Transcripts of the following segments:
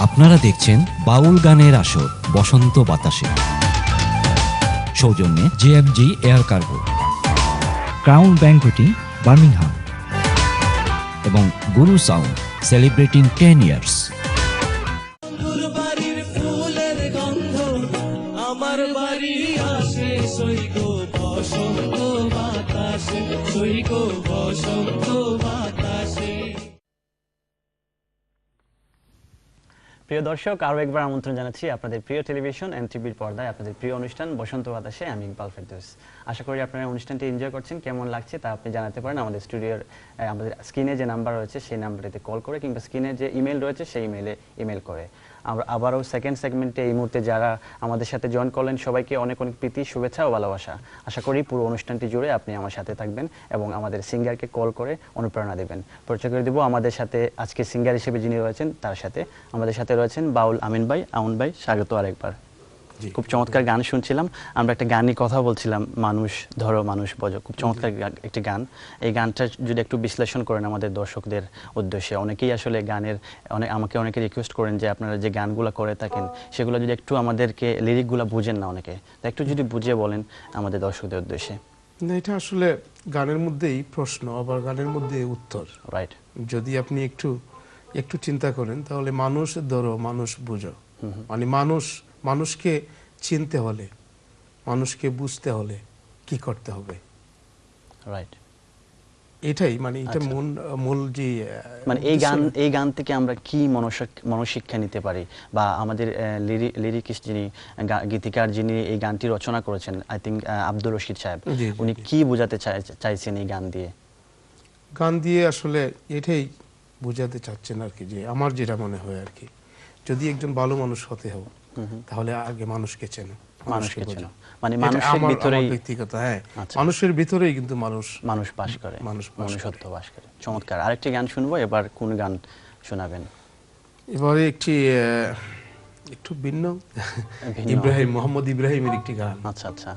আপনারা দেখছেন বাউল গানের আসর বসন্ত বাতাসে, সৌজন্যে JMG air cargo, crown banqueting Birmingham এবং গুরু সাউন্ড সেলিব্রেটিং 10 ইয়ার্স। আমার বাড়ি আসে সৈকো বসন্ত বাতাসে, সৈকো বসন্ত বাতাসে। প্রিয় দর্শক, আরও একবার আমন্ত্রণ জানাচ্ছি আপনাদের প্রিয় টেলিভিশন এনটিভির পর্দায় আপনাদের প্রিয় অনুষ্ঠান বসন্ত বাতাসে। আমি ইকবাল ফেরদৌস। আশা করি আপনারা অনুষ্ঠানটি এনজয় করছেন। কেমন লাগছে তা আপনি জানাতে পারেন আমাদের স্টুডিওর আমাদের স্ক্রিনে যে নাম্বার রয়েছে সেই নাম্বারটিতে কল করে, কিংবা স্ক্রিনে যে ইমেল রয়েছে সেই ইমেলে ইমেল করে। আমরা আবারও সেকেন্ড সেগমেন্টে এই মুহূর্তে যারা আমাদের সাথে জয়েন করলেন সবাইকে অনেক অনেক প্রীতি, শুভেচ্ছা ও ভালোবাসা। আশা করি পুরো অনুষ্ঠানটি জুড়ে আপনি আমার সাথে থাকবেন এবং আমাদের সিঙ্গারকে কল করে অনুপ্রেরণা দেবেন। পরিচয় করে দেবো আমাদের সাথে আজকে সিঙ্গার হিসেবে যিনি রয়েছেন তার সাথে। আমাদের সাথে রয়েছেন বাউল আমিন ভাই। আউন ভাই, স্বাগত আরেকবার। খুব চমৎকার গান শুনছিলাম আমরা, একটা গান নিয়ে কথা বলছিলাম, মানুষ ধরো মানুষ বোঝো। খুব চমৎকার একটি গান। এই গানটা যদি একটু বিশ্লেষণ করেন আমাদের দর্শকদের উদ্দেশ্যে। অনেকেই আসলে গানের আমাকে অনেকে রিকোয়েস্ট করেন যে আপনারা যে গানগুলো করে থাকেন সেগুলো যদি একটু আমাদেরকে লিরিকগুলো বুঝেন না অনেকে, তা একটু যদি বুঝিয়ে বলেন আমাদের দর্শকদের উদ্দেশ্যে। না, এটা আসলে গানের মধ্যেই প্রশ্ন, আবার গানের মধ্যে উত্তর। রাইট। যদি আপনি একটু চিন্তা করেন তাহলে মানুষ ধরো মানুষ বুঝো, মানে মানুষকে চিনতে হলে, মানুষকে বুঝতে হলে কি করতে হবে। রাইট। এটাই মানে এটা মূল যে মানে এই গান থেকে আমরা কি মনোশিক্ষা নিতে পারি, বা আমাদের লিরিকিস্ট যিনি গীতিকার যিনি এই গানটি রচনা করেছেন, আই থিঙ্ক আব্দুর রশিদ সাহেব, উনি কি বোঝাতে চাইছেন এই গান দিয়ে? আসলে এটাই বোঝাতে চাচ্ছেন আর কি, যে আমার যেটা মনে হয় আর কি, যদি একজন ভালো মানুষ হতে হবে তাহলে আগে মানুষকে চেনো, মানুষকে চেনো। মানে মানুষের ভিতরেই ব্যক্তিগত, হ্যাঁ, মানুষের ভিতরেই কিন্তু মানুষ বাস করে, মনুষ্যত্ব বাস করে। চমৎকার। আরেকটি গান শুনবো। এবার কোন গান শোনাবেন? এবারে একটু ভিন্ন, মোহাম্মদ ইব্রাহিমের একটি গান। আচ্ছা আচ্ছা।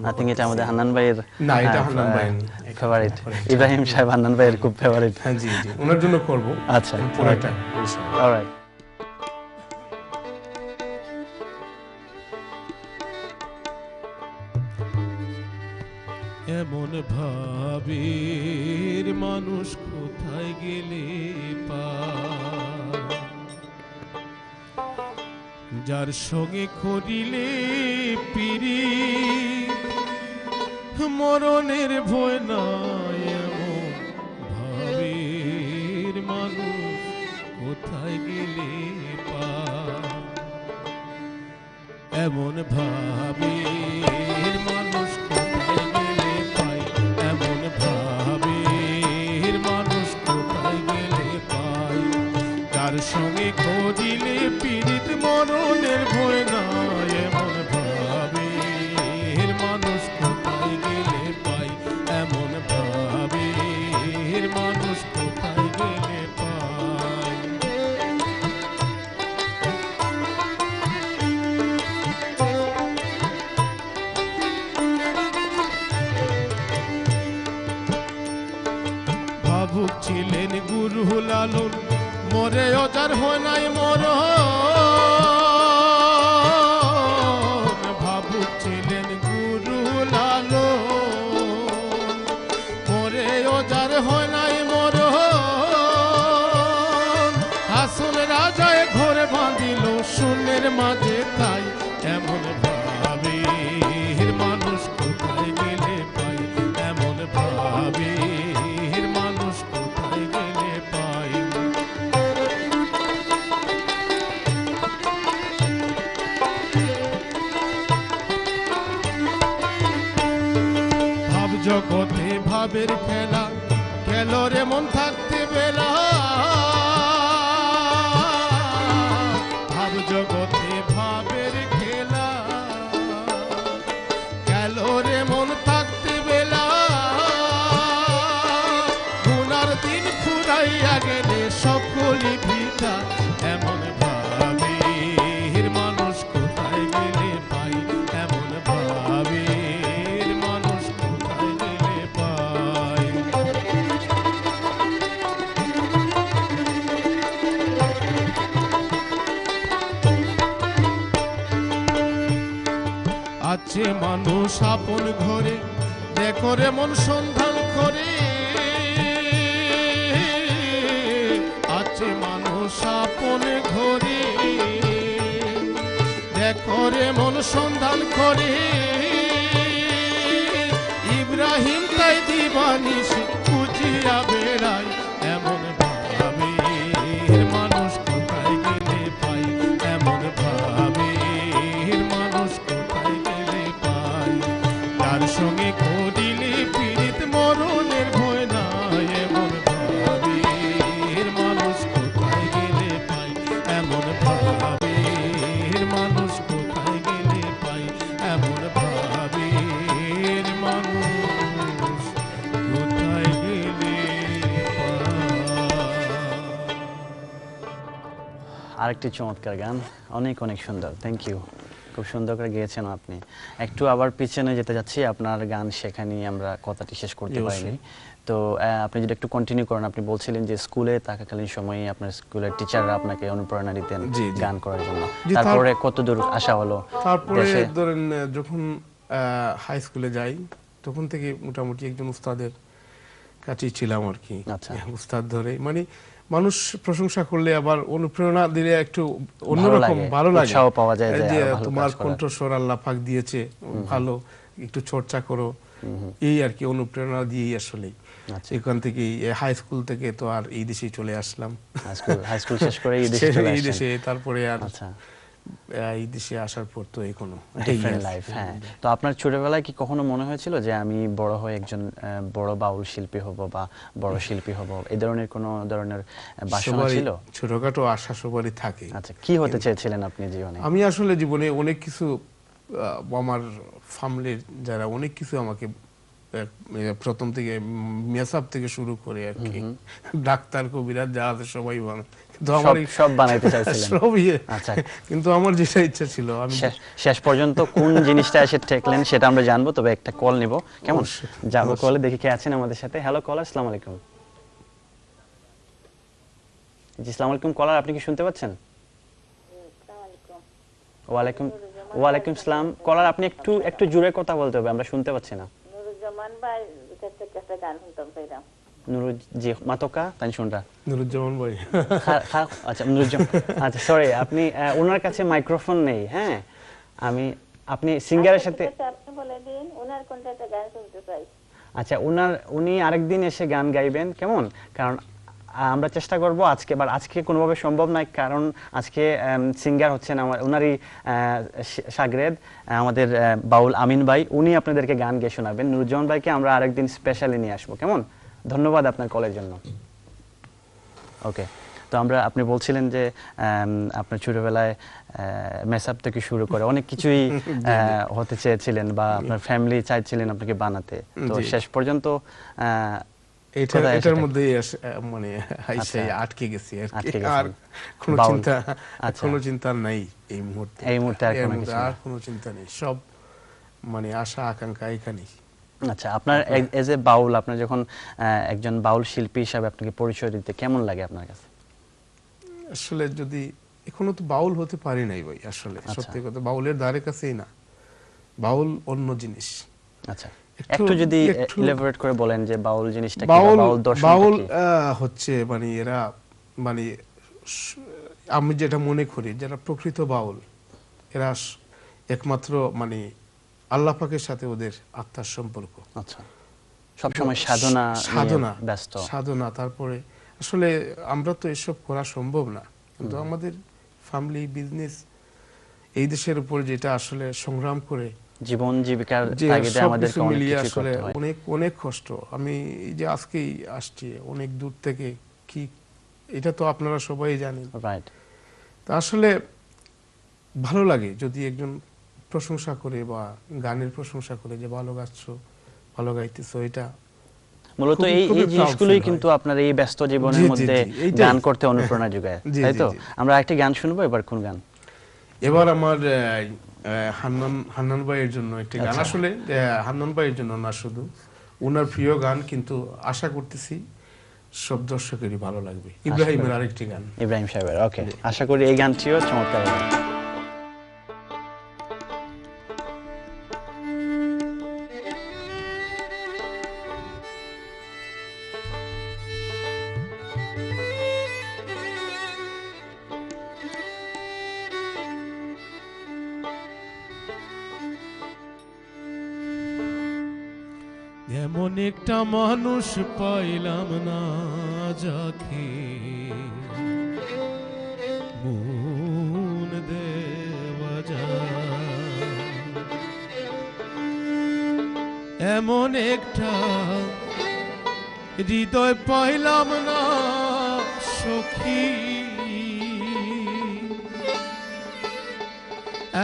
আই থিঙ্ক এটা আমাদের হান্নান ভাইয়ের, না এটা হান্নান ভাইয়ের ফেভারিট। ইব্রাহিম সাহেব হান্নান ভাইয়ের খুব ফেভারিট। হ্যাঁ, জি জি, ওনার জন্য করব। আচ্ছা, পুরোটা। অলরাইট। এমন ভাবের মানুষ কোথায় গেলে পায়, যার সঙ্গে করিলে পিরি মরণের ভয় নাই। এমন ভাবের মানুষ কোথায় গেলে পায়, এমন ভাবের মানুষ কোথায় গেলে পায়, এমন ভাবের মানুষ কোথায় গেলে পায়, যার সঙ্গে খোঁজিলে পীড়িত মরণের ভয় নাই। এমন ভাবের মানুষ কোথায় গেলে পায়, এমন ভাবের মানুষ কোথায় গেলে পায়। ভাবুক ছিলেন গুরু লালন, মরে অজার হয় নাই মরণ। ভাবুক ছিলেন গুরু লালন, মরে অজার হয় নাই মরণ। হাসন রাজায় ঘরে বাঁধিল শূন্যের মাঝে তাই, এমন ভাবের মানুষ কোথায় গেলে পাই, এমন ভাবের মানুষ কোথায় গেলে পাই। ভাব জগতে ভাবের খেলা, গেল রে মন থাকতে বেলা। ভাব জগতে ভাবের খেলা, গেল রে মন থাকতে বেলা। গুনার দিন ফুরাইয়া গেলে সকলি ভিটা, এমন ভাবের মানুষ কোথায় গেলে পাই, এমন ভাবের মানুষ কোথায় গেলে পাই। আছে মানুষ আপন ঘরে, দেখো রে মন সন্ধান করে। আছে মানুষ আপন ঘরে, দেখো রে মন সন্ধান করে। ইব্রাহিম তাই দিবানিশি খুঁজিয়া বেড়ায়, এমন ভাবে মানুষ কোথায় গেলে পাই, এমন ভাবে মানুষ কোথায় গেলে পাই। তার সঙ্গে করিলে পীড়িত মরণের ভয় নাই, এমন ভাবে মানুষ কোথায় গেলে পাই, এমন ভাবে মানুষ কোথায় গেলে পাই, এমন ভাবে মানুষ কোথায় গেলে পাই। আরেকটি চমৎকার গান, অনেক অনেক সুন্দর, থ্যাংক ইউ, খুব সুন্দর করে গেয়েছেন আপনি। একটু আবার পিছনে যেতে যাচ্ছি, আপনার গান শেখা নিয়ে আমরা কথাটি শেষ করতে পারিনি। তো আপনি যদি একটু কন্টিনিউ করেন, আপনি বলছিলেন যে স্কুলে থাকাকালীন সময়ে আপনার স্কুলের টিচাররা আপনাকে অনুপ্রেরণা দিতেন গান করার জন্য, তারপরে কত দূর আসা হলো? তারপরে ধরেন যখন হাই স্কুলে যাই, তখন থেকে মোটামুটি একজন উস্তাদের কাছেই ছিলাম আর কি। উস্তাদ ধরে মানে মানুষ প্রশংসা করলে আবার অনুপ্রেরণা দিলে একটু অন্যরকম ভালো লাগে, উৎসাহ পাওয়া যায় যে তোমার কণ্ঠস্বর আল্লাহ পাক দিয়েছে, ভালো একটু চর্চা করো, এই আর কি অনুপ্রেরণা দিয়েই আসলে এখান থেকে হাই স্কুল থেকে তো আর এই দেশে চলে আসলাম। হাই স্কুল শেষ করে এই দেশে, তারপরে আর এই দেশে আসার পর তো এই কোনো ডিফারেন্ট লাইফ। হ্যাঁ, তো আপনার ছোটবেলায় কি কখনো মনে হয়েছিল যে আমি বড় হয়ে একজন বড় বাউল শিল্পী হব বা বড় শিল্পী হব, এই ধরনের কোনো ধরনের বাসনা ছিল? ছোটখাটো আশা সবারই থাকে। আচ্ছা, কি হতে চেয়েছিলেন আপনি জীবনে? আমি আসলে জীবনে অনেক কিছু, আমার ফ্যামিলির যারা অনেক কিছু আমাকে প্রথম থেকে মেসাব থেকে শুরু করে আর কি, ডাক্তার কবিরাজ যা আছে সবাই বানায়, সব বানাইতে চাইছিলেন? আচ্ছা, কিন্তু আমার যেটা ইচ্ছা ছিল, আমি শেষ পর্যন্ত কোন জিনিসটা এসে ঠেকলেন সেটা আমরা জানবো, তবে একটা কল নিব, কেমন? যাবো কলে, দেখি কে আছেন আমাদের সাথে। হ্যালো কলার, আসসালামু আলাইকুম। জি আসসালামু আলাইকুম কলার, আপনি কি শুনতে পাচ্ছেন? ওয়ালাইকুম ওয়ালাইকুম সালাম। কলার আপনি একটু জোরে কথা বলতে হবে, আমরা শুনতে পাচ্ছি না। নুরুজ্জামান ভাই একটা গান শুনতাম চাইলাম। জি মাতকা তাই শুনরা নুরুজ্জামান ভাই। আচ্ছা নুরুজ্জামান, আচ্ছা সরি, আপনি ওনার কাছে মাইক্রোফোন নেই। হ্যাঁ, আপনি সিঙ্গারের সাথে আপনি বলে দিন ওনার কোনটা একটা গান শুনতে চাই। আচ্ছা, উনি আরেকদিন এসে গান গাইবেন, কেমন? কারণ আমরা চেষ্টা করব আজকে কোনোভাবে সম্ভব নয়, কারণ আজকে সিঙ্গার হচ্ছেন ওনারই শাগরেদ আমাদের বাউল আমিন ভাই, উনি আপনাদেরকে গান গেয়ে শোনাবেন। নুরুজ্জামান ভাইকে আমরা আরেকদিন স্পেশালি নিয়ে আসবো, কেমন? ধন্যবাদ আপনার কলের জন্য। ওকে, তো আপনি বলছিলেন যে আপনার ছোটবেলায় মেসাব থেকে শুরু করে অনেক কিছুই হতে চেয়েছিলেন, বা আপনার ফ্যামিলি চাইছিলেন আপনাকে বানাতে, তো শেষ পর্যন্ত এটার মধ্যে মানে আটকে গেছি আর কোনো চিন্তা নাই এই মুহূর্তে আর কোনো চিন্তা নেই, সব মানে আশা আকাঙ্ক্ষা এখানেই। আচ্ছা, আপনার এজ এ বাউল, আপনার যখন একজন বাউল শিল্পী হিসাবে আপনাকে পরিচয় দিতে কেমন লাগে আপনার কাছে? আসলে যদি এখনো তো বাউল হতে পারি নাই ভাই, আসলে সত্যি কথা, বাউলের ধারে কাছেই না, বাউল অন্য জিনিস। আচ্ছা, একটু যদি ইলাবোরেট করে বলেন যে বাউল জিনিসটা কি, বাউল দর্শন বাউল হচ্ছে মানে এরা মানে আমি যেটা মনে করি যারা প্রকৃত বাউল, এরা একমাত্র মানে আল্লাহ পাকের সাথে ওদের আত্মার সম্পর্ক। আচ্ছা, সব সময় সাধনা ব্যস্ত, সাধনা। তারপরে আসলে আমরা তো এসব করা সম্ভব না, কিন্তু আমাদের ফ্যামিলি বিজনেস এই দেশের উপর যেটা আসলে সংগ্রাম করে জীবন জীবিকার তাগিদে আমাদেরকে অনেক কিছু করতে হয়, অনেক কষ্ট। আমি এই যে আজকেই আসছি অনেক দূর থেকে, কি এটা তো আপনারা সবাই জানেন, রাইট? তা আসলে ভালো লাগে যদি একজন প্রশংসা করে বা গানের প্রশংসা করে যে ভালো গাচ্ছো, ভালো গাইতেছো, এটা মূলত এই জিনিসগুলোই কিন্তু আপনার এই ব্যস্ত জীবনের মধ্যে গান করতে অনুপ্রেরণা যোগায়, তাই তো? আমরা একটা গান শুনবো, এবার কোন গান? এবার আমার হান্নান ভাইয়ের জন্য একটা গান, আসলে হান্নান ভাইয়ের জন্য না, শুধু ওনার প্রিয় গান, কিন্তু আশা করতেছি সব দর্শকেরই ভালো লাগবে। ইব্রাহিমের আরেকটি গান, ইব্রাহিম সাহেবের। ওকে, আশা করি এই গানটিও চমৎকার হবে। এমন একটা মানুষ পাইলাম না যাকে মন দেওয়া যায়, এমন একটা হৃদয় পাইলাম না সখী,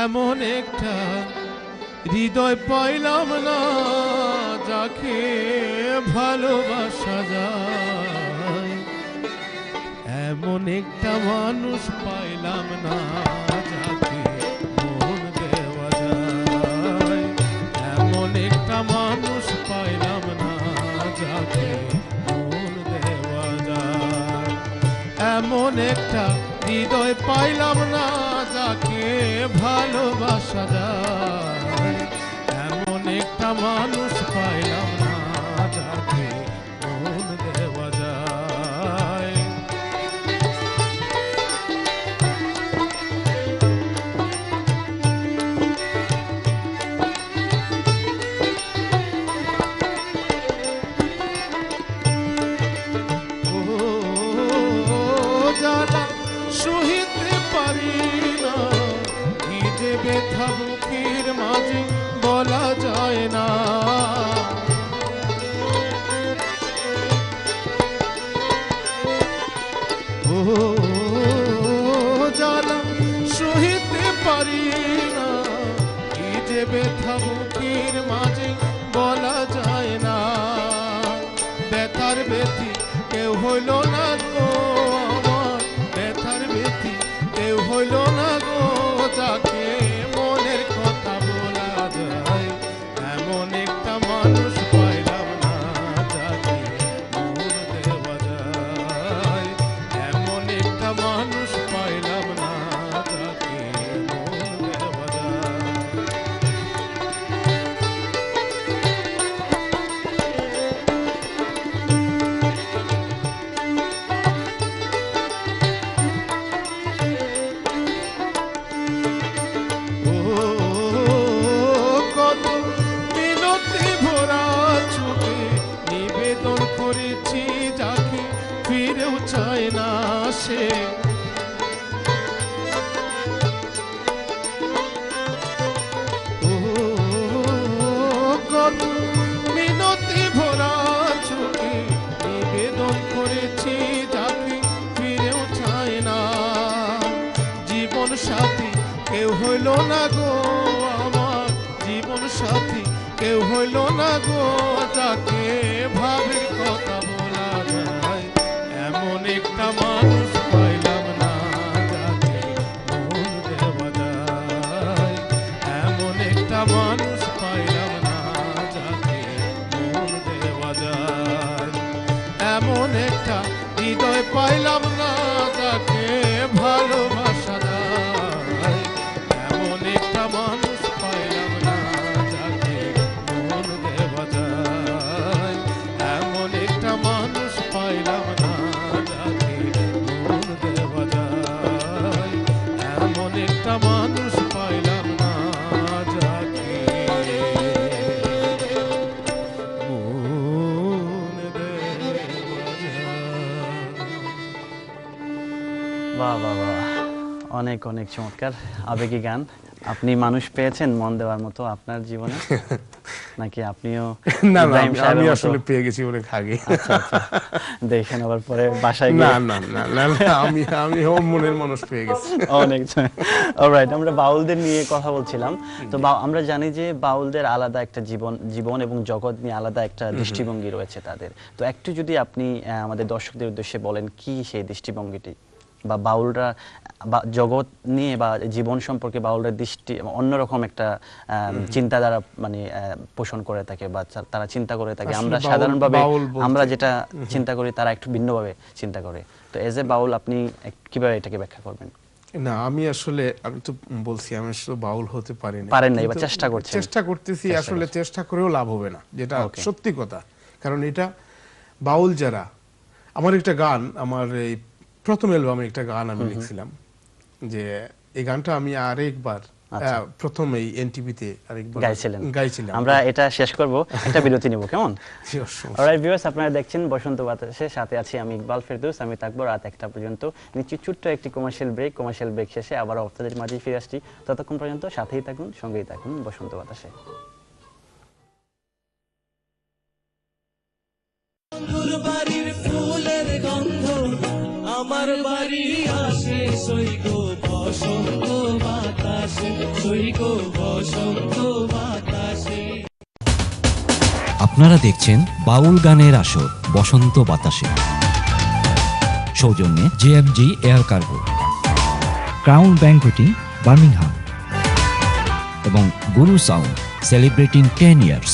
এমন একটা হৃদয় পাইলাম না যাকে ভালোবাসা যায়, এমন একটা মানুষ পাইলাম না যাকে মন দেওয়া যায়, এমন একটা মানুষ পাইলাম না যাকে মন দেওয়া যায়, এমন একটা হৃদয় পাইলাম না যাকে ভালোবাসা যায়, এমন একটা মানুষ পাইলাম না যাকে মন দেওয়া যায়। ও জানা সহিতে পারি না, কি যে ব্যথা বুকের মাঝে বলা যায় না, ও জানা সহিতে পারি না, কি যে ব্যথা বুকের মাঝে বলা যায় না, ব্যথার ব্যথি কেউ হইল না গো আমার, ব্যথার ব্যথি কেউ হইল না গো যাকে মনের কথা বলা যায়, এমন একটা মানুষ পাইলাম না যাকে মন দেওয়া যায়, এমন একটা মানুষ পাইলাম না যাকে মন দেওয়া যায়। ও কত মিনতি ভরা চোখে নিবেদন করেছি যাকে ফিরেও চায় না সে, ও কত মিনতি ভরা চোখে নিবেদন করেছি যাকে ফিরেও চায় না, জীবন সাথী কেউ হইল না গো আমার, জীবন সাথী কেউ হইল না গো যাকে ভাবের কথা বলা যায়, এমন একটা মানুষ পাইলাম না যাকে মন দেওয়া যায়, এমন একটা মানুষ পাইলাম না যাকে মন দেওয়া যায়, এমন একটা হৃদয় পাইলাম না যাকে ভালোবাসা যায়, এমন একটা মানুষ পাইলাম না যাকে মন দেওয়া যায়, এমন একটা মানুষ পাইলাম না যাকে মন দেওয়া যায়, এমন একটা মানুষ পাইলাম না যাকে মন দেওয়া যায়। বাহ বাহ বাহ, অনেক অনেক চমৎকার আবেগী গান। আপনি মানুষ পেয়েছেন মন দেওয়ার মতো আপনার জীবনে, নাকি আপনিও না না ইব্রাহিম আমি সাহেবের মতো? আসলে পেয়ে গেছি অনেক আগে। আচ্ছা, আচ্ছা। দেখেন আবার পরে বাসায় না গিয়ে না না না না, আমি ওর মনের মানুষ পেয়ে গেছি। অনেক। অলরাইট, আমরা বাউলদের নিয়ে কথা বলছিলাম। তো আমরা জানি যে বাউলদের আলাদা একটা জীবন এবং জগৎ নিয়ে আলাদা একটা দৃষ্টিভঙ্গি রয়েছে তাদের। তো একটু যদি আপনি আমাদের দর্শকদের উদ্দেশ্যে বলেন কি সেই দৃষ্টিভঙ্গিটি, বা বাউলরা জগৎ নিয়ে বা জীবন সম্পর্কে বাউলদের দৃষ্টি অন্যরকম একটা চিন্তাধারা মানে পোষণ করে থাকে, বা তারা চিন্তা করে থাকে। আমরা সাধারণভাবে আমরা যেটা চিন্তা করি তারা একটু ভিন্নভাবে চিন্তা করে। তো এজ এ বাউল আপনি কিভাবে এটাকে ব্যাখ্যা করবেন? না আমি তো বলছি আমি আসলে বাউল হতে পারেন না, এবার চেষ্টা করতেছি। আসলে চেষ্টা করেও লাভ হবে না, যেটা সত্যি কথা। কারণ এটা বাউল যারা, আমার একটা গান, আমার এই প্রথম অ্যালবামে একটা গান আমি লিখছিলাম, যে এই গানটা আমি আরেকবার প্রথম এই এনটিভিতে আরেকবার গাইছিলাম। আমরা এটা শেষ করব, একটা বিরতি নেব, কেমন? অলরাইট ভিউয়ার্স, আপনারা দেখছেন বসন্ত বাতাসে, সাথে আছি আমি ইকবাল ফেরদৌস। আমি থাকবো রাত 1টা পর্যন্ত। নিশ্চিত ছোট্ট একটি কমার্শিয়াল ব্রেক শেষে আবার আপনাদের মাঝে ফিরে আসছি। ততক্ষণ পর্যন্ত সাথেই থাকুন, সঙ্গেই থাকুন বসন্ত বাতাসে। বাড়ির ফুলের গন্ধ আমার বাড়ি আসে, সৈগ বসন্ত বাতাসে, সৈগ বসন্ত বাতাসে। আপনারা দেখছেন বাউল গানের আসর বসন্ত বাতাসে, সৌজন্যে JMG air cargo, crown banqueting Birmingham এবং গুরু সাউন্ড সেলিব্রেটিং 10 years।